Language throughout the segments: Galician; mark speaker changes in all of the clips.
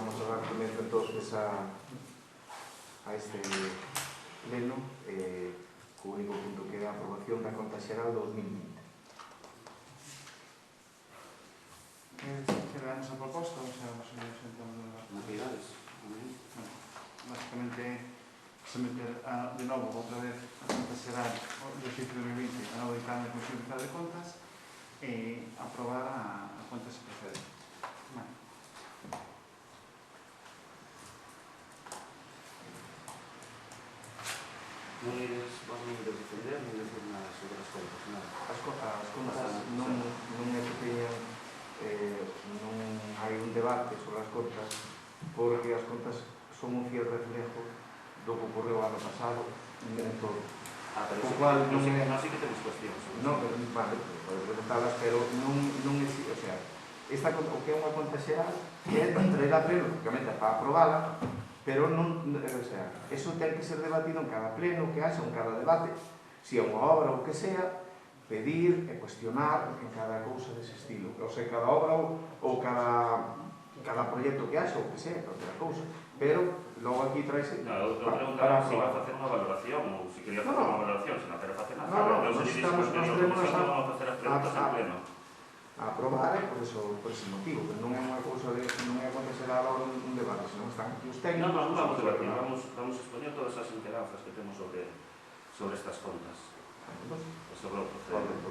Speaker 1: vamos a dar comienzo entonces a este pleno co único punto que é a aprobación da conta xeral 2020.
Speaker 2: Cerramos a proposta, o sea, nos sentamos en las
Speaker 3: Novedades.
Speaker 2: básicamente someter de novo outra vez a conta xeral do exercicio 2020 a novo dictamen da Comisión Central de Contas e aprobar a conta se procede. Vale.
Speaker 3: Non ides defender, non ides nada sobre as contas, nada.
Speaker 1: As contas non é que teñan non hai un debate sobre as contas porque as contas son un fiel reflejo do que ocorreu ano pasado en todo.
Speaker 3: Pero
Speaker 1: O cual
Speaker 3: non sí que temos cuestións.
Speaker 1: Non, vale, podes preguntarlas, pero non existe, o sea, o que é unha conta xeral é traer a pleno, lógicamente, para aprobala, pero non, o sea, eso ten que ser debatido en cada pleno que haxa, en cada debate, se é unha obra ou que sea, pedir e cuestionar en cada cousa dese estilo, o sea, cada obra ou cada proxecto que haxa ou que sea, calquera cousa, pero logo aquí traese
Speaker 3: Non, eu preguntaba se iba a facer unha valoración ou se quería facer unha valoración, se non quero facer nada.
Speaker 1: Nos estamos
Speaker 3: a facer as preguntas en pleno.
Speaker 1: A aprobar por ese motivo, pero non é unha cousa de non é acontecer agora un debate, senón están aquí os técnicos.
Speaker 3: Non vamos a debatir, vamos a expoñer todas as inquedanzas que temos sobre estas contas. Sobre o procedimento.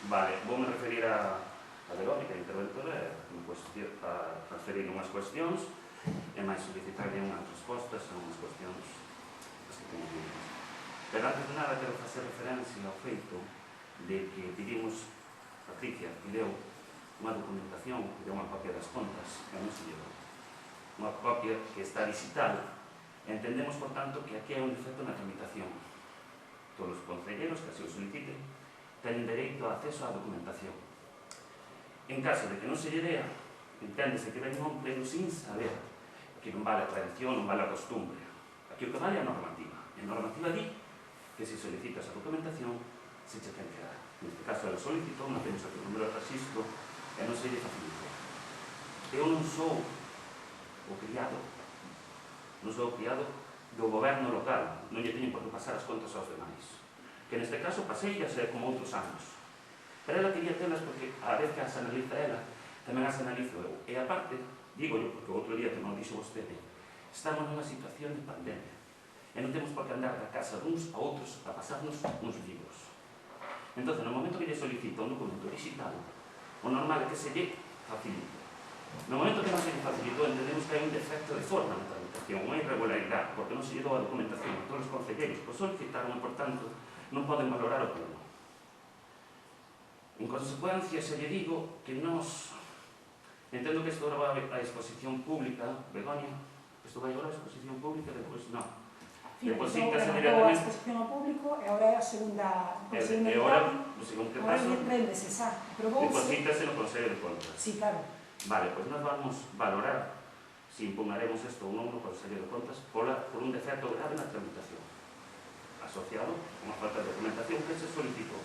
Speaker 3: Vale, voume referir a Verónica, a interventora, a transferir unhas cuestións e máis solicitarle unhas respostas a unhas cuestións que temos vidas. Pero antes de nada quero facer referencia ao feito de que pedimos, Patricia pideu unha documentación, pideu unha copia das contas, que non se llevou. Unha copia que está digital. Entendemos, por tanto, que aquí hai un defecto na tramitación. Todos os concelleros que así o soliciten tenen dereito a acceso á documentación. En caso de que non se lle dea, enténdese que ven un pleno sin saber que non vale a tradición, non vale a costumbre. Aquí o que vale é a normativa. A normativa di que se solicita esa documentación se che ten que dar. Neste caso, ela solicitou, non temos aquí o número de registro e non se lle facilitou. Eu non sou o criado do goberno local, non lle teñen por que pasar as contas aos demais. Que neste caso pasei a ser como outros anos. Pero ela quería telas porque a vez que as analiza ela, tamén as analizo eu. E aparte, digo yo, porque outro día que non dixo vostede, estamos nunha situación de pandemia e non temos por que andar da casa duns a outros a pasarnos uns libros. Entón, no momento que lle solicita un documento digital, o normal é que se lle facilite. No momento que non se lle facilitou, entendemos que hai un defecto de forma na tramitación, unha irregularidade, porque non se lle dou a documentación a todos os concelleiros que solicitaron e, por tanto, non poden valorar o pleno. En consecuencia, se lle digo que nos... Entendo que isto vai a exposición pública, Begoña, isto vai agora a exposición pública, depois non. Deposítase
Speaker 4: directamente. A exposición ao público e agora é a segunda
Speaker 3: etapa. E agora, no segundo paso, deposítase no Consello de Contas.
Speaker 4: Sí, claro.
Speaker 3: Vale, pois nós vamos valorar se impugnaremos isto ou non no Consello de Contas por un defecto grave na tramitación asociado a unha falta de documentación que se solicitou.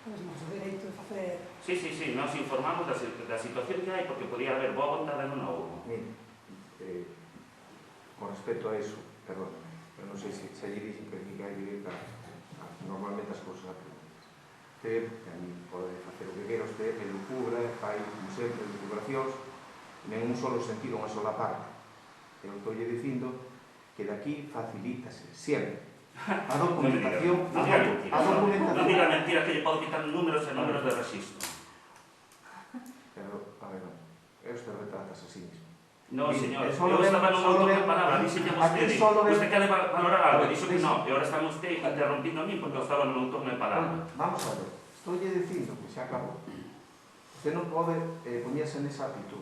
Speaker 4: Pois nos o dereito de facer...
Speaker 3: Sí, nos informamos da situación que hai porque podía haber boa vontade non houbo.
Speaker 1: Con respecto a eso, perdón, pero non sei se lle dixen que hai directa normalmente as cousas a preguntas. Usted, a mí, pode facer o que quera usted, que lucubra, fai, como sempre, lucubracións, en un solo sentido, unha sola parte. Eu estou lle dicindo que daqui facilítase sempre a documentación.
Speaker 3: Non diga mentira que lle podo quitar números e números de registro.
Speaker 1: Pero, a ver, usted retratas así mismo.
Speaker 3: Non, señor, eu estaba no autor de palabra, dixenlle a vostede quere valorar algo, dixo que non, e agora está vostede interrompindo a mí porque eu estaba no autor de palabra.
Speaker 1: Vamos a ver, estou lle dicindo que xa acabou. Usted non pode poñerse nesa actitud,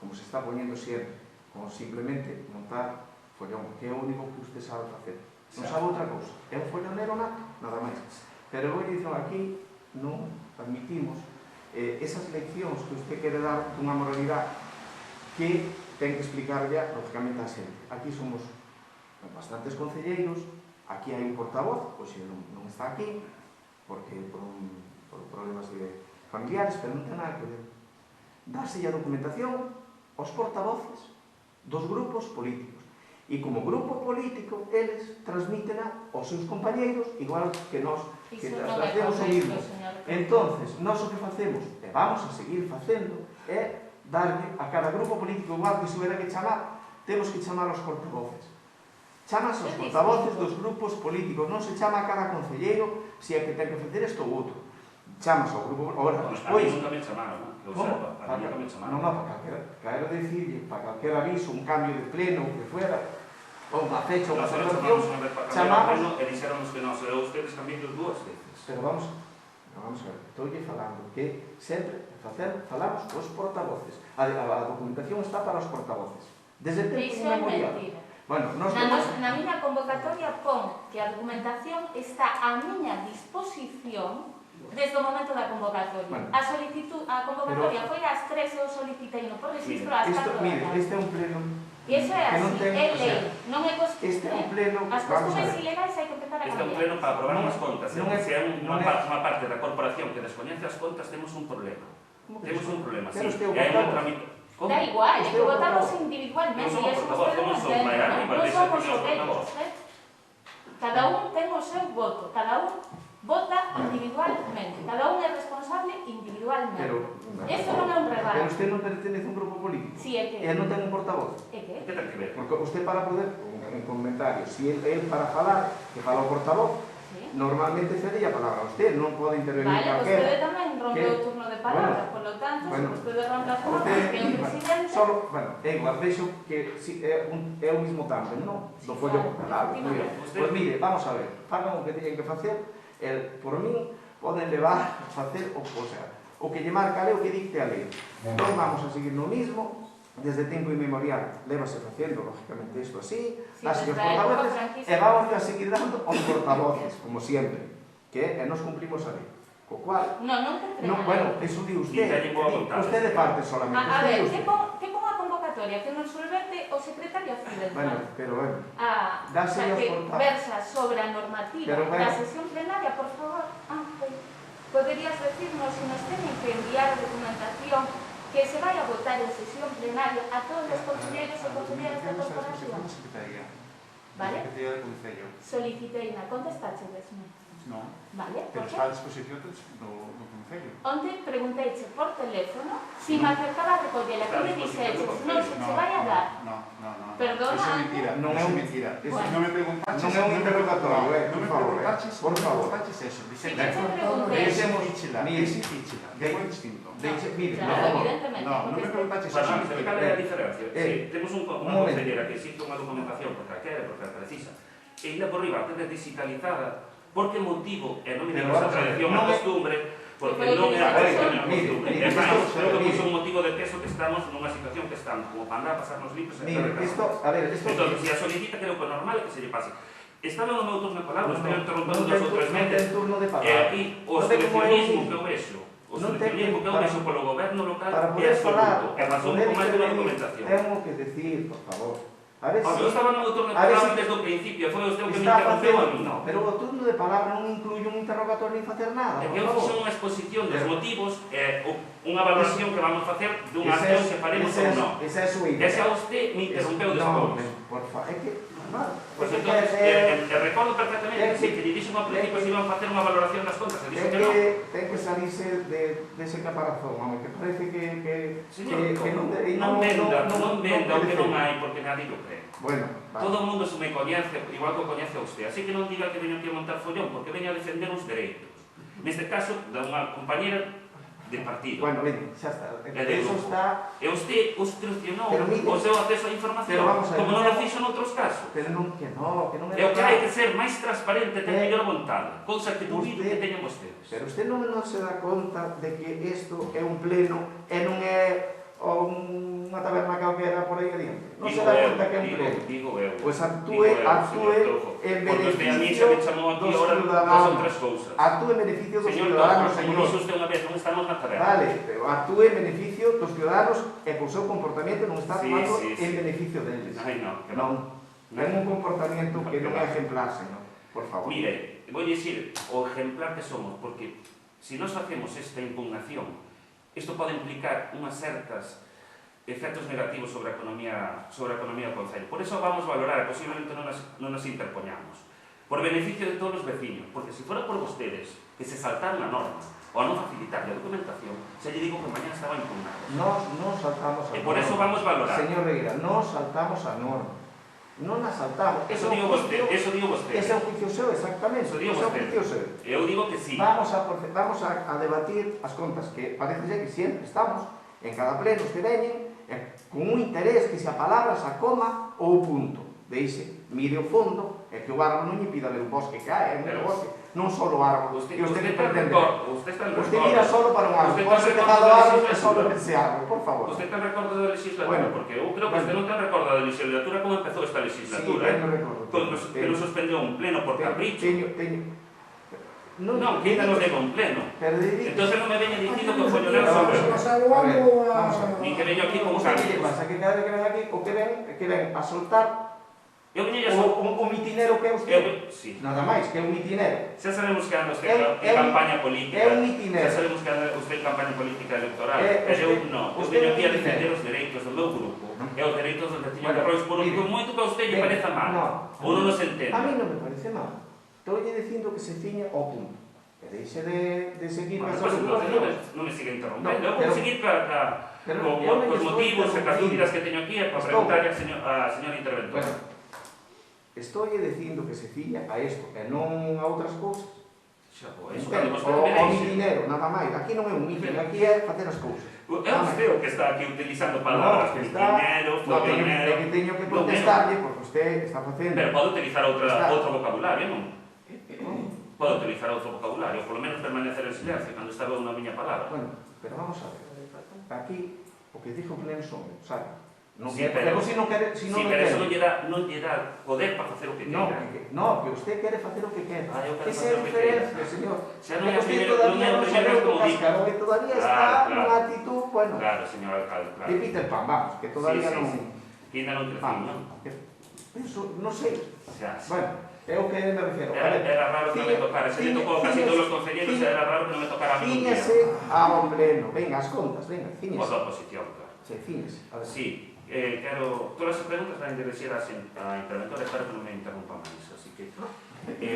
Speaker 1: como se está poñendo sempre, como simplemente montar follón, que é o único que usted sabe facer. Non sabe outra cousa, é un follonero nada máis. Pero vou dicir aquí, non admitimos esas leccións que usted quere dar dunha moralidade que ten que explicarlle, lógicamente, a xente. Aquí somos bastantes concelleiros, aquí hai un portavoz, pois non está aquí, porque por problemas familiares, pero non ten nada que ver. dáselle a documentación aos portavoces dos grupos políticos. E como grupo político, eles transmítena aos seus compañeiros, igual que nós, que
Speaker 5: Iso non é
Speaker 1: facemos o
Speaker 5: correcto,
Speaker 1: mismo.
Speaker 5: señor.
Speaker 1: Entonces, nós o que facemos, e vamos a seguir facendo, é darlle a cada grupo político, igual que se hubiera que chamar, temos que chamar aos portavoces. Chamas aos portavoces dos grupos políticos, non se chama a cada concelleiro se é que ten que facer isto ou outro. Chamas ao grupo... Ora,
Speaker 3: A mí
Speaker 1: despois...
Speaker 3: nunca me chamaron, que eu
Speaker 1: ¿Cómo?
Speaker 3: sepa, a mí nunca me chamaron.
Speaker 1: Non, para calquera, quero dicirlle, para calquera aviso, un cambio de pleno, o que fuera, ou unha fecha, ou unha
Speaker 3: Nosotros
Speaker 1: celebración,
Speaker 3: chamamos unha vez para cambiar o
Speaker 1: chamamos...
Speaker 3: pleno e dixéramos que non, e ustedes cambian dúas veces.
Speaker 1: Pero vamos a ver, estou falando que sempre falamos cos portavoces. A documentación está para os portavoces. Desde tempo
Speaker 5: Iso é
Speaker 1: inmemorial.
Speaker 5: mentira.
Speaker 1: Bueno,
Speaker 5: Na miña convocatoria pon que a documentación está a miña disposición desde o momento da convocatoria.
Speaker 1: Bueno.
Speaker 5: A convocatoria foi ás 3 e eu solicitei no por registro ás 4 da
Speaker 1: Mire,
Speaker 5: tarde.
Speaker 1: este é un pleno...
Speaker 5: E iso é
Speaker 1: que non
Speaker 5: así,
Speaker 1: ten-
Speaker 5: é
Speaker 1: o sea,
Speaker 5: lei, non é costumbre.
Speaker 1: Este é un pleno...
Speaker 5: As
Speaker 1: Vamos a
Speaker 5: costumes
Speaker 1: ver.
Speaker 5: ilegais hai que empezar a
Speaker 3: Este é un
Speaker 5: cambiar.
Speaker 3: pleno para aprobar
Speaker 1: Non-
Speaker 3: unhas contas.
Speaker 1: non é-
Speaker 3: Se é
Speaker 1: non
Speaker 3: unha
Speaker 1: é-
Speaker 3: parte da corporación que descoñece as contas, temos un problema.
Speaker 1: Como que
Speaker 3: Temos
Speaker 1: iso?
Speaker 3: un problema,
Speaker 1: Pero
Speaker 3: sí.
Speaker 1: este é o
Speaker 3: E hai unha
Speaker 1: portavoz.
Speaker 3: tramitación. ¿Cómo?
Speaker 5: Da igual, é
Speaker 1: Este
Speaker 5: que
Speaker 1: é o
Speaker 5: votamos
Speaker 1: portavoz.
Speaker 5: individualmente
Speaker 3: Non
Speaker 5: e
Speaker 3: somos
Speaker 5: eso
Speaker 3: portavoz,
Speaker 5: vostede non
Speaker 3: somos
Speaker 5: entende,
Speaker 3: Mayra,
Speaker 5: non?
Speaker 3: igual
Speaker 5: Non
Speaker 3: de ese
Speaker 5: somos
Speaker 3: señor
Speaker 5: os deles,
Speaker 3: portavoz.
Speaker 5: Cada un ten o seu voto, cada un vota individualmente, cada un é responsable individualmente.
Speaker 1: Pero...
Speaker 5: Eso non é un regalo.
Speaker 1: Pero usted non pertenece a un grupo político.
Speaker 5: Si é que...
Speaker 1: E non ten un portavoz.
Speaker 5: É que...
Speaker 3: Que ten que ver?
Speaker 1: Porque usted para poder, en comentarios, si él para falar, que fala o portavoz,
Speaker 5: Sí.
Speaker 1: normalmente cede a palabra a usted, non pode intervenir
Speaker 5: Vale,
Speaker 1: calquera.
Speaker 5: vostede tamén rompeu o turno de palabra,
Speaker 1: Bueno,
Speaker 5: polo tanto,
Speaker 1: bueno,
Speaker 5: se vostede rompe a palabra,
Speaker 1: Usted,
Speaker 5: que é o presidente...
Speaker 1: solo, bueno, é igual, vexo que si, é o mismo tándem, non?
Speaker 5: Sí,
Speaker 1: Do follo
Speaker 5: claro,
Speaker 1: claro, moi ben.
Speaker 3: Usted-
Speaker 1: Pois mire, vamos a ver, fagan o que teñen que facer, por min poden levar a facer o sea, o que lle marca a lei, o que dicte a lei. Non vamos a seguir no mismo, desde tempo inmemorial, lévase facendo, lógicamente, isto así,
Speaker 5: Sí,
Speaker 1: dáselle
Speaker 5: desde
Speaker 1: os
Speaker 5: a época
Speaker 1: portavoces,
Speaker 5: franquista.
Speaker 1: e vamos a seguir dando aos portavoces, como sempre, que nos cumplimos a lei. Co cual,
Speaker 5: Non cumpre
Speaker 1: non,
Speaker 5: nada.
Speaker 1: bueno, eso di usted,
Speaker 3: E teñen boa vontade.
Speaker 1: usted de parte solamente.
Speaker 5: A
Speaker 1: usted
Speaker 5: ver,
Speaker 1: di usted.
Speaker 5: que pon a convocatoria, que nos solvente o secretario Occidental.
Speaker 1: Bueno, pero bueno,
Speaker 5: A
Speaker 1: dáselle aos
Speaker 5: que
Speaker 1: portavoces.
Speaker 5: versa sobre a normativa
Speaker 1: Pero bueno.
Speaker 5: da sesión plenaria, por favor. Poderías decirnos se nos teñen que enviar documentación que se vai a votar en sesión plenaria a todos os conselleiros e conselleiras da
Speaker 2: Temos a
Speaker 5: corporación.
Speaker 2: exposición da Secretaría.
Speaker 5: Vale?
Speaker 2: Secretaría do Concello.
Speaker 5: Solicitei na contestache desme.
Speaker 2: Non.
Speaker 5: Vale? Por
Speaker 2: Pero
Speaker 5: que?
Speaker 2: está a disposición do Concello.
Speaker 5: Onte pregunteiche por teléfono si me acercaba a recollela, que me dixeches, non se che vai a dar.
Speaker 2: No.
Speaker 5: Perdona,
Speaker 2: Eso é mentira.
Speaker 1: non é
Speaker 2: Eso é
Speaker 1: un-
Speaker 2: mentira.
Speaker 1: Bueno.
Speaker 2: Non me preguntaches.
Speaker 1: Non é un interrogatorio,
Speaker 2: Non me
Speaker 1: por favor,
Speaker 2: preguntaches.
Speaker 1: por favor.
Speaker 2: eso.
Speaker 5: Si
Speaker 2: Dixete.
Speaker 5: que te preguntei.
Speaker 1: Deixemos-
Speaker 2: Fíchela.
Speaker 1: mire,
Speaker 2: Ese fíchela. Que é moi distinto.
Speaker 1: Mire,
Speaker 5: Claro,
Speaker 1: por favor.
Speaker 5: evidentemente.
Speaker 2: No, non
Speaker 5: porque
Speaker 2: me preguntaches
Speaker 3: Bueno,
Speaker 2: eso.
Speaker 3: pero cal é a diferencia? Sí, temos unha
Speaker 1: momento.
Speaker 3: conselleira que existe unha documentación porque a quere, porque a precisa, e ainda por riba, tende digitalizada, por que motivo, e non me
Speaker 1: Pero
Speaker 3: digas a
Speaker 1: vamos a ver,
Speaker 3: tradición, a
Speaker 1: non é-
Speaker 3: costumbre, porque
Speaker 5: Pero
Speaker 3: non é a
Speaker 5: mire,
Speaker 3: tradición e a
Speaker 1: mire,
Speaker 3: costumbre.
Speaker 1: mire,
Speaker 3: É máis,
Speaker 1: isto-
Speaker 3: creo que
Speaker 1: mire.
Speaker 3: puso un motivo de peso que estamos nunha situación que estamos como para andar a pasarnos libros e
Speaker 1: Mire,
Speaker 3: entrar en
Speaker 1: esto,
Speaker 3: casa.
Speaker 1: a ver, esto...
Speaker 3: Entón, se a solicita, creo que é normal que se lle pase. Estaba no meu turno de palabra,
Speaker 1: Non,
Speaker 3: estou interrompendo
Speaker 1: non
Speaker 3: dos
Speaker 1: ten-
Speaker 3: ou tres
Speaker 1: non
Speaker 3: meses,
Speaker 1: ten turno de
Speaker 3: e
Speaker 1: palabra.
Speaker 3: aquí o
Speaker 1: Non ten como
Speaker 3: solucionismo
Speaker 1: eu-
Speaker 3: que eu vexo, o
Speaker 1: non ten
Speaker 3: solucionismo que eu
Speaker 1: para-
Speaker 3: vexo polo goberno local
Speaker 1: Para
Speaker 3: é
Speaker 1: poder falar,
Speaker 3: absoluto, e
Speaker 1: para
Speaker 3: pasou
Speaker 1: poder
Speaker 3: con máis de unha
Speaker 1: intervenir,
Speaker 3: documentación.
Speaker 1: tengo que decir, por favor. A ver
Speaker 3: Eu
Speaker 1: si...
Speaker 3: estaba no meu turno de
Speaker 1: a ver
Speaker 3: palabra
Speaker 1: si-
Speaker 3: desde o principio, foi o que me
Speaker 1: Está
Speaker 3: interrompeu a mí.
Speaker 1: facendo... No, pero o turno de palabra non incluye un interrogatorio ni facer nada,
Speaker 3: É
Speaker 1: por
Speaker 3: que eu
Speaker 1: favor.
Speaker 3: fixe unha exposición dos
Speaker 1: Pero-
Speaker 3: motivos e unha valoración que vamos facer dunha
Speaker 1: Ese
Speaker 3: acción
Speaker 1: es-
Speaker 3: que faremos
Speaker 1: ese
Speaker 3: ou
Speaker 1: es-
Speaker 3: non.
Speaker 1: Esa é a súa
Speaker 3: E
Speaker 1: idea.
Speaker 3: se a usted me interrompeu
Speaker 1: No,
Speaker 3: despois.
Speaker 1: por favor, é que... Vale,
Speaker 3: Pois
Speaker 1: é que
Speaker 3: entonces, recordo perfectamente
Speaker 1: ten
Speaker 3: que sí,
Speaker 1: que-
Speaker 3: que lle dixo ao principio se iban a facer unha valoración das contas, e dixo que non.
Speaker 1: ten que salirse de ese caparazón, home, que parece que
Speaker 3: Señor,
Speaker 1: non...
Speaker 3: non venda o que non
Speaker 1: hai.
Speaker 3: hai, porque nadie lo cree.
Speaker 1: Bueno, vale.
Speaker 3: Todo o mundo se me coñece, igual que o coñece a usted, así que non diga que veño aquí a montar follón, porque veño a defender os dereitos. Neste caso, da unha compañera de partido.
Speaker 1: Bueno, mire, xa está.
Speaker 3: E de
Speaker 1: Eso
Speaker 3: grupo.
Speaker 1: está...
Speaker 3: E usted obstrucionou
Speaker 1: Pero mire-
Speaker 3: o seu acceso á información,
Speaker 1: pero vamos a ver,
Speaker 3: como non
Speaker 1: no-
Speaker 3: o fixo noutros casos.
Speaker 1: Pero non, que non é
Speaker 3: E o que
Speaker 1: verdade.
Speaker 3: hai que ser máis transparente, ter
Speaker 1: Eh,
Speaker 3: mellor vontade, cousa que dubido
Speaker 1: usted-
Speaker 3: que teñan vostedes.
Speaker 1: Pero usted non se dá conta de que isto é un pleno e non é unha taberna calquera por aí adiante. Non se dá conta que é un pleno.
Speaker 3: Digo eu.
Speaker 1: Pois
Speaker 3: Digo eu,
Speaker 1: actúe
Speaker 3: señor Toujo.
Speaker 1: en
Speaker 3: Porque usted a mí
Speaker 1: beneficio
Speaker 3: xa me chamou aquí
Speaker 1: dos
Speaker 3: ahora dos
Speaker 1: ciudadanos.
Speaker 3: ou tres cousas.
Speaker 1: Actúe en beneficio dos
Speaker 3: Señor
Speaker 1: ciudadanos,
Speaker 3: Toujo, como
Speaker 1: señor.
Speaker 3: dixo usted unha vez, non estamos na taberna.
Speaker 1: Vale, pero actúe en beneficio dos ciudadanos e co seu comportamento non está
Speaker 3: Sí,
Speaker 1: actuando
Speaker 3: sí,
Speaker 1: en
Speaker 3: sí.
Speaker 1: beneficio deles.
Speaker 3: Ai, non, que
Speaker 1: Non,
Speaker 3: non.
Speaker 1: ten un comportamento que non é ejemplar, señor. Por favor.
Speaker 3: Mire, vou dicir o ejemplar que somos, porque se nós facemos esta impugnación isto pode implicar unhas certas efectos negativos sobre a economía do Concello. Por eso vamos valorar, e posiblemente non nos interpoñamos. Por beneficio de todos os veciños, porque se fora por vostedes que se saltaron a norma ou a non facilitar a documentación, se lle digo que mañana estaba impugnado.
Speaker 1: Nos saltamos a norma.
Speaker 3: E por eso vamos valorar.
Speaker 1: Señor Regueira, nos saltamos a norma. Non a saltamos.
Speaker 3: Eso digo vostede.
Speaker 1: Ese é o juicio seu, exactamente.
Speaker 3: Eso digo
Speaker 1: Ese é o
Speaker 3: vostede.
Speaker 1: juicio seu.
Speaker 3: Eu digo que sí.
Speaker 1: Vamos a debatir as contas que parece que sempre estamos en cada pleno que veñen con un interés que se a palabra, se a coma ou o punto. Deixe, mire o fondo, e que o árbol non lle pida ver o bosque que hai, é un bosque, non só o árbol.
Speaker 3: Usted
Speaker 1: que
Speaker 3: está en recordo. Usted
Speaker 1: mira solo para un árbol, pode dejar o árbol e solo ese árbol, por favor.
Speaker 3: Usted ten recordo da legislatura,
Speaker 1: Bueno,
Speaker 3: porque eu creo que usted non ten recordo da legislatura como empezou esta legislatura.
Speaker 1: Sí, teño recordo.
Speaker 3: Que nos suspendeu un pleno por capricho. Non,
Speaker 1: Non,
Speaker 3: que ainda nos deba un pleno.
Speaker 1: Pero
Speaker 3: Entonces non me veña dicindo que o follonar sobre nin que veño aquí con
Speaker 1: o que
Speaker 3: cambios.
Speaker 1: pasa que cada vez que ven aquí, o que ven a soltar
Speaker 3: Eu veña só...
Speaker 1: o mitinero que é usted.
Speaker 3: Sí.
Speaker 1: Nada máis, que é un mitinero.
Speaker 3: Xa sabemos que anda usted
Speaker 1: É
Speaker 3: en campaña política.
Speaker 1: É un mitinero.
Speaker 3: Xa sabemos que anda usted en campaña política electoral.
Speaker 1: Usted-
Speaker 3: Eu non. Eu
Speaker 1: usted
Speaker 3: veño
Speaker 1: é un
Speaker 3: aquí a defender
Speaker 1: mitinero.
Speaker 3: os dereitos do meu grupo e os dereitos dos veciños
Speaker 1: Bueno,
Speaker 3: de Rois, por
Speaker 1: mire,
Speaker 3: moito que a usted lle
Speaker 1: venga,
Speaker 3: pareza mal.
Speaker 1: no.
Speaker 3: Ou non nos entende.
Speaker 1: A mí non me parece mal. Estou dicindo que se ciña ao punto. Que deixe de seguir
Speaker 3: Bueno,
Speaker 1: nas
Speaker 3: pues entonces
Speaker 1: preocupacións.
Speaker 3: non me siga interrompendo.
Speaker 1: No,
Speaker 3: Eu vou
Speaker 1: pero-
Speaker 3: seguir
Speaker 1: pero
Speaker 3: con
Speaker 1: eu non
Speaker 3: os
Speaker 1: estou
Speaker 3: motivos e as
Speaker 1: interrompindo.
Speaker 3: dúbidas que teño aquí para
Speaker 1: Estou-
Speaker 3: preguntarle a señora interventora.
Speaker 1: Bueno, estou dicindo que se ciña a isto e non a outras cousas.
Speaker 3: Xa, pois,
Speaker 1: Entende?
Speaker 3: cando vostede
Speaker 1: O
Speaker 3: me deixe.
Speaker 1: mitinero, nada máis. Aquí non é un mitin, aquí é facer as cousas.
Speaker 3: É usted o que está aquí utilizando
Speaker 1: No,
Speaker 3: palabras
Speaker 1: que
Speaker 3: como
Speaker 1: está...
Speaker 3: dinero,
Speaker 1: No, teño
Speaker 3: fogonero...
Speaker 1: que teño que contestarlle porque usted está facendo...
Speaker 3: Pero pode utilizar
Speaker 1: Está-
Speaker 3: outro vocabulario, non? Pode utilizar outro vocabulario, por lo menos permanecer en silencio cando estaba unha miña palabra.
Speaker 1: Bueno, pero vamos a ver. Aquí, o que dixo o pleno son, sabe? Non
Speaker 3: Sí,
Speaker 1: quere,
Speaker 3: pero-
Speaker 1: si non quere, si non
Speaker 3: Sí,
Speaker 1: o
Speaker 3: pero eso
Speaker 1: quere.
Speaker 3: non lle dá poder para facer o que
Speaker 1: No,
Speaker 3: queira.
Speaker 1: que usted quere facer o que quere.
Speaker 3: Ah, eu quero
Speaker 1: Esa
Speaker 3: facer
Speaker 1: é
Speaker 3: o
Speaker 1: a
Speaker 3: que
Speaker 1: diferencia, señor.
Speaker 3: Xa non é a
Speaker 1: Usted
Speaker 3: primeira
Speaker 1: todavía non
Speaker 3: vez
Speaker 1: sabe
Speaker 3: como
Speaker 1: o
Speaker 3: digo.
Speaker 1: cascarón, que todavía está
Speaker 3: Claro.
Speaker 1: nunha actitud, bueno,
Speaker 3: Claro, señor alcalde, claro.
Speaker 1: de Peter Pan, vamos, que todavía
Speaker 3: Sí, sí,
Speaker 1: non...
Speaker 3: sí. Que ainda non crecín,
Speaker 1: Vamos,
Speaker 3: non?
Speaker 1: Eso, non sei.
Speaker 3: Xa, sí.
Speaker 1: Bueno, é o que me refiero. A ver,
Speaker 3: Era raro que non me tocara, se me tocou casi todos os concelleros, era raro que non me tocara a mí un día.
Speaker 1: Fíñese a un pleno. Venga, as contas, venga,
Speaker 3: Voz
Speaker 1: fíñese.
Speaker 3: da oposición, claro.
Speaker 1: Sí, fíñese. A ver.
Speaker 3: Sí, quero... Todas as preguntas van dirixir a interventora, espero que non me interrumpa máis, así que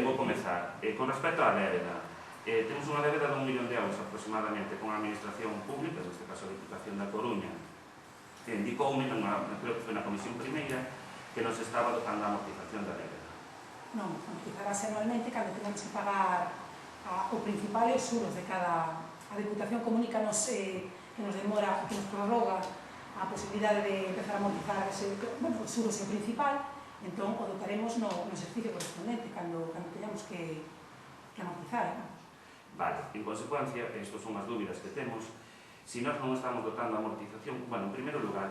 Speaker 3: vou comezar. Con respecto á débeda, temos unha débeda de 1 millón de euros aproximadamente con a administración pública, neste caso a Diputación da Coruña, que indicoume, creo que foi na comisión primeira, que nos estaba dotando a amortización da débeda.
Speaker 4: Non, amortizarase anualmente cando tenemos que pagar o principal e os xuros de cada... A Diputación comunícanos que nos demora, que nos prorroga a posibilidade de empezar a amortizar ese, bueno, os xuros e o principal, entón o dotaremos no exercicio correspondente cando teñamos que amortizar.
Speaker 3: Vale, en consecuencia, estas son as dúbidas que temos. Se nós non estamos dotando a amortización, bueno, en primeiro lugar,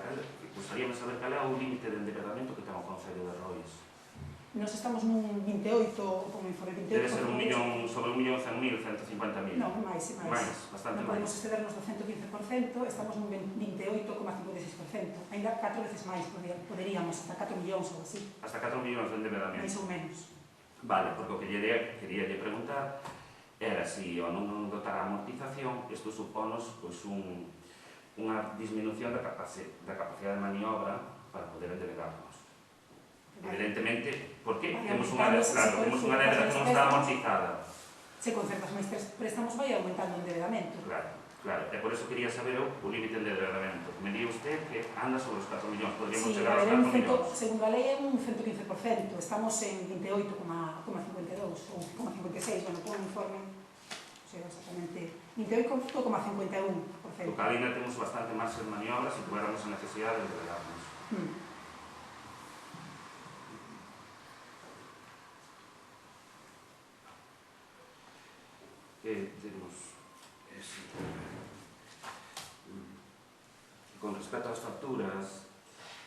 Speaker 3: gostaríamos saber cal é o límite de endeudamento que ten o Concello de Rois.
Speaker 4: Nos estamos nun 28, como informe 28...
Speaker 3: Debe ser 1 millón, sobre 1.100.000, 150.000.
Speaker 4: Non, máis.
Speaker 3: Bastante
Speaker 4: Non podemos
Speaker 3: máis.
Speaker 4: excedernos do 115%, estamos nun 28,56%. Ainda 4 veces máis poderíamos, hasta 4 millóns ou así,
Speaker 3: Hasta 4 millóns de endeudamento.
Speaker 4: máis ou menos.
Speaker 3: Vale, porque o que quería preguntar era se ao non dotar a amortización, isto suponos pois, unha disminución da capacidade de maniobra para poder enderedarnos. Evidentemente, porque temos unha débeda que non está amortizada.
Speaker 4: Se concertas máis préstamos vai aumentando o endeudamento.
Speaker 3: Claro, e por eso quería saber o límite de endeudamento. Me di usted que anda sobre os 4 millóns, podríamos
Speaker 4: Sí,
Speaker 3: chegar aos 4 millóns.
Speaker 4: segundo a lei é un 115%, estamos en 28,52 ou 0,56, bueno, por un informe, non sei exactamente, 28,51%.
Speaker 3: O cal ainda temos bastante marxe de maniobra se tuviéramos a necesidade de enderedarnos. Temos con respecto ás facturas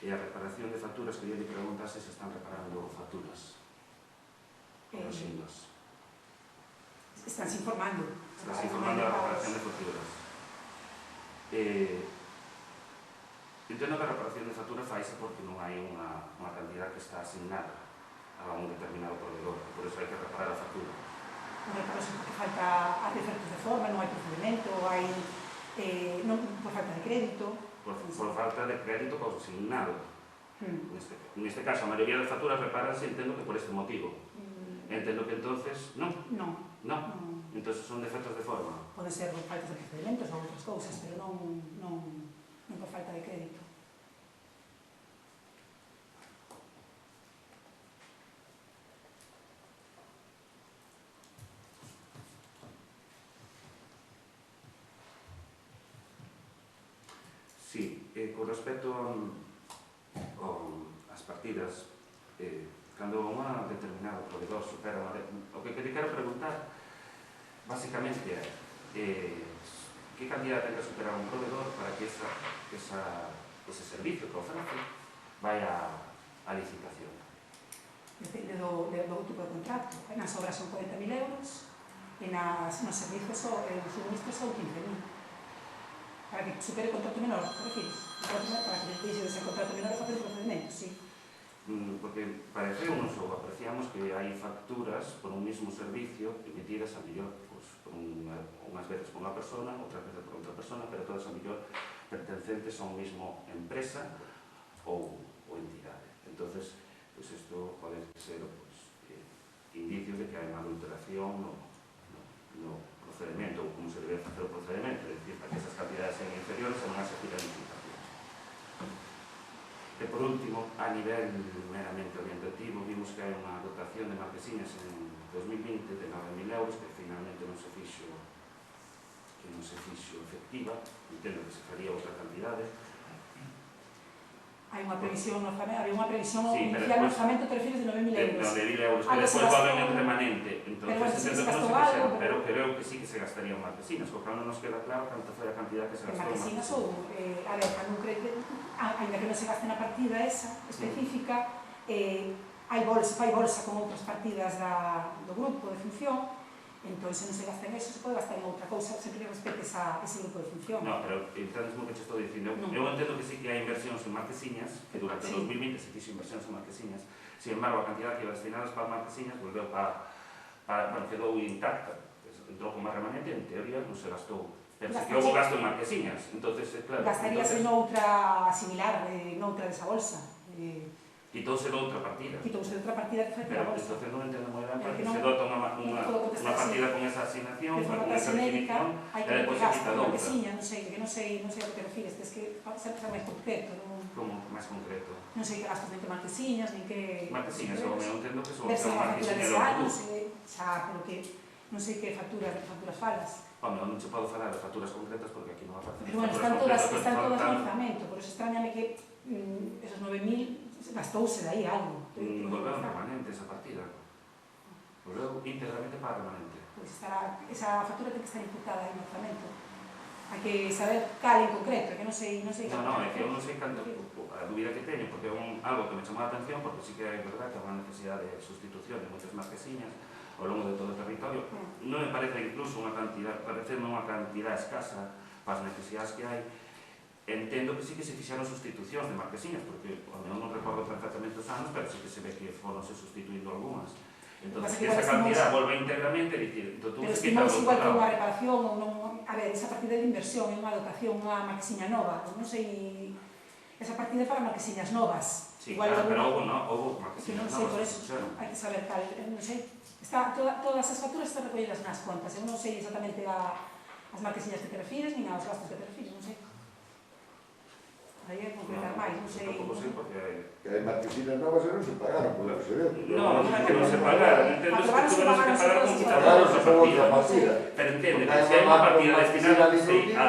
Speaker 3: e a reparación de facturas, quería que preguntase se están reparando facturas correxindo-as.
Speaker 4: Estánse informando.
Speaker 3: Estás informando a reparación de facturas. Entendo que a reparación de facturas faise porque non hai unha cantidad que está asignada a un determinado proveedor, por eso hai que reparar a factura.
Speaker 4: Non hai para eso porque falta efectos de forma, non hai procedimento, hai non por falta de crédito.
Speaker 3: Por falta de crédito consignado. Neste caso, a maioría das facturas reparanse, entendo que por este motivo. Entendo que entonces, non?
Speaker 4: Non.
Speaker 3: Entonces son defectos de forma.
Speaker 4: Pode ser por faltas de procedimentos ou outras cousas, pero non por falta de crédito.
Speaker 3: Sí, con respecto ás partidas, cando unha determinado proveedor supera o que te quero preguntar basicamente é que cantidad ten que superar un proveedor para que ese servicio que ofrece vaya a licitación.
Speaker 4: Depende do tipo de contrato. Nas obras son 40.000 euros e nos servizos os suministros son 15.000. Para que supere o contrato menor, te refires? Para que deixe de ser contrato menor e facer o procedimento, sí.
Speaker 3: Porque pareceunos ou apreciamos que hai facturas por un mismo servicio emitidas a mellor por unhas veces por unha persona, outras veces por outra persona, pero todas a mellor pertencentes a un mismo empresa ou entidade. Entonces, pues isto pode ser indicio de que hai unha adulteración no procedimento ou como se debe facer o procedimento, é dicir, para que esas cantidades sean inferiores a unha servida de licitación. E por último, a nivel meramente orientativo, vimos que hai unha dotación de marquesiñas en 2020 de 9.000 euros que finalmente non se fixo efectiva, entendo que se faría outra cantidade.
Speaker 4: Hai unha previsión no orçamento, había unha previsión
Speaker 3: Sí,
Speaker 4: inicial no orçamento, te refires, de 9.000 euros.
Speaker 3: De 9.000 euros, que despois volven en remanente. Entonces,
Speaker 4: pero
Speaker 3: entendo que non se fixeron, pero creo que sí que se gastarían marquesinas, porque non nos queda claro canto foi a cantidad que se gastou en
Speaker 4: marquesinas.
Speaker 3: marquesinas.
Speaker 4: A ver, cando un crédito, ainda que non se gaste na partida esa específica, hai bolsa con outras partidas do grupo de función, entón, se non se gasta en eso, se pode gastar en outra cousa, sempre que respete ese grupo de función.
Speaker 3: No, pero entendes mo que te estou dicindo. Eu entendo que sí que hai inversións en marquesiñas, que durante 2020 se fixo inversións en marquesiñas, sin embargo, a cantidad que iba destinadas para marquesiñas volveu bueno, quedou intacta, entrou como remanente, en teoría non se gastou. Pensei que houve gasto en marquesiñas, entonces, claro.
Speaker 4: Gastaríase noutra similar, noutra desa bolsa.
Speaker 3: Quitouse de outra partida.
Speaker 4: Quitouse de outra partida que foi a bolsa.
Speaker 3: Entonces non entendo moi ben para que se dota unha partida con esa asignación, con esa definición, e depois se quita de outra.
Speaker 4: Non sei a que te refires, es que sempre máis concreto.
Speaker 3: Como máis concreto?
Speaker 4: Non sei que gastos de marquesiñas, nin que...
Speaker 3: Marquesiñas, eu entendo que son
Speaker 4: marquesiñas do produto. Xa, pero que non sei que facturas falas.
Speaker 3: Home, non se podo falar de facturas concretas porque aquí non aparecen
Speaker 4: facturas concretas. Están todas no orzamento, por eso extrañame que esos 9.000 gastouse de aí algo.
Speaker 3: Volveu remanente esa partida. Volveu íntegramente para remanente.
Speaker 4: Pois esa factura ten que estar imputada aí no orzamento. Hai que saber cal en concreto, que non sei...
Speaker 3: No, é que eu non sei canto a dúbida que teño, porque é algo que me chamou a atención, porque sí que é verdad que é unha necesidade de sustitución de moitas marquesiñas ao longo de todo o territorio. Non me parece incluso unha cantidad escasa para as necesidades que hai. Entendo que sí que se fixeron sustitucións de marquesiñas, porque non recordo perfectamente os anos, pero sí que se ve que foronse sustituindo algunhas. Entón, que esa cantidad volve íntegramente, dicir,
Speaker 4: pero estimamos igual que unha reparación ou non... A ver, esa partida de inversión é unha dotación, unha marquesiña nova, non sei... Esa partida é para marquesiñas novas.
Speaker 3: Sí, claro, pero houve marquesiñas novas.
Speaker 4: Non sei, por eso hai que saber cal, non sei. Todas as facturas están recollidas nas contas, eu non sei exactamente as marquesiñas que te refires, nin aos gastos que te refires, non sei. Aí é concretar máis, non sei...
Speaker 3: Tampouco sei porque hai...
Speaker 6: Que hai marquesinas novas e non se pagaron, por lo que se ve.
Speaker 3: Non é que non se pagaron, entendo que tuveron que pagar con quitar outra partida. Pero entende que se hai unha partida destinada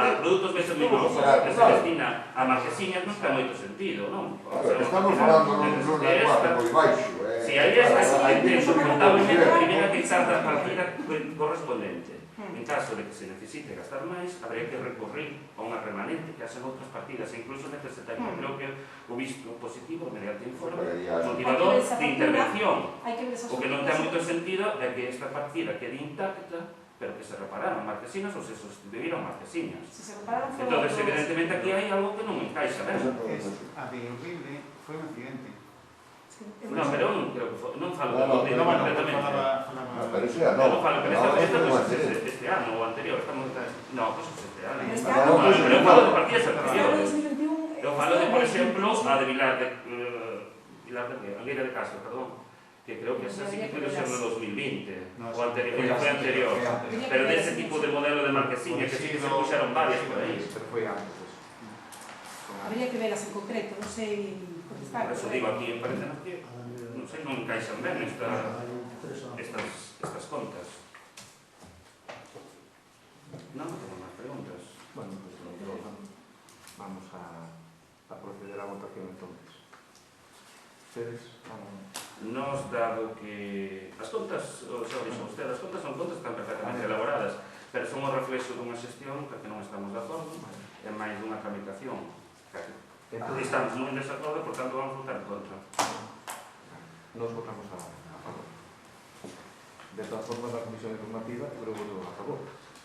Speaker 3: a produtos vesominosos que se destina a marquesiñas non ten moito sentido, non?
Speaker 6: Estamos falando nun lenguaje moi baixo.
Speaker 3: Si hai esta, entendo contablemente a primeira que tarda a partida correspondente. En caso de que se necesite gastar máis, habría que recorrer a unha remanente que hacen outras partidas, e incluso necesitaría, creo que o visto positivo mediante informe motivador de intervención. O que non ten moito sentido é que esta partida quede intacta, pero que se repararon marquesinas ou se sustituíron marquesinas. Entón, evidentemente, aquí hai algo que non encaixa ben.
Speaker 2: A de horrible foi un accidente.
Speaker 3: Non, pero eu non creo que foi, non falo de horrible completamente.
Speaker 6: Pero ese é a nova.
Speaker 3: Non falo que nesta este ano o anterior, estamos... No, pues este ano.
Speaker 4: Este
Speaker 3: No,
Speaker 4: ano,
Speaker 3: pero eu falo de partidas
Speaker 4: este ano
Speaker 3: anteriores.
Speaker 4: 2021,
Speaker 3: Eu falo de, por exemplo, a de Vilar de... Angueira de Castro, perdón. Que creo que esa sí que puede ser no 2020,
Speaker 2: No,
Speaker 3: o anterior,
Speaker 1: foi
Speaker 3: foi anterior.
Speaker 1: antes.
Speaker 3: Pero dese tipo de modelo de marquesiña, que sí que se puxeron varias por aí.
Speaker 1: Pero foi antes eso.
Speaker 4: habría que velas en concreto, non sei contestar.
Speaker 3: Por eso digo, aquí parecen que, non sei, non encaixan ben estas contas. Non tengo máis preguntas.
Speaker 1: Bueno, pues vamos a proceder a votación entonces. Ustedes
Speaker 3: Nos, dado que as contas, o xa dixo usted, as contas son contas que están perfectamente elaboradas, pero son o reflexo dunha xestión que non estamos de acordo, e máis dunha tramitación. Estamos moi en desacordo, por tanto vamos votar en contra.
Speaker 1: nos votamos a favor. De todas formas, la Comisión Informativa creo que votó a favor.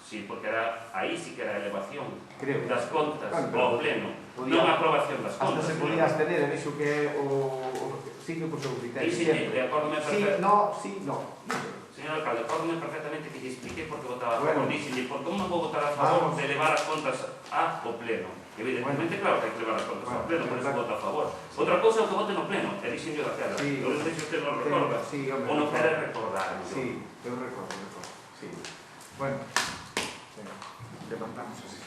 Speaker 3: Sí, porque aí sí que era a elevación
Speaker 1: Creo.
Speaker 3: das contas
Speaker 1: Claro,
Speaker 3: ao pleno,
Speaker 1: podía-
Speaker 3: non a aprobación das
Speaker 1: Hasta
Speaker 3: contas.
Speaker 1: se podía abstener, en iso que sigue por seu criterio.
Speaker 3: Sí, de acordo
Speaker 1: Sí, no.
Speaker 3: Señor alcalde, acórdome perfectamente que lle explique por que votaba a
Speaker 1: Bueno.
Speaker 3: favor. Díxenlle, por como vou votar a favor
Speaker 1: Vamos.
Speaker 3: de elevar as contas ao pleno. Evidentemente, claro que hai que elevar as contas ao pleno, por eso voto a favor. Outra cousa é o que vote no pleno, e díxenlle daquela.
Speaker 1: Sí.
Speaker 3: Eu non sei se usted non recorda.
Speaker 1: Sí, hombre.
Speaker 3: Ou non quere recordar.
Speaker 1: Sí, eu recordo. Sí. Bueno, venga, levantamos así.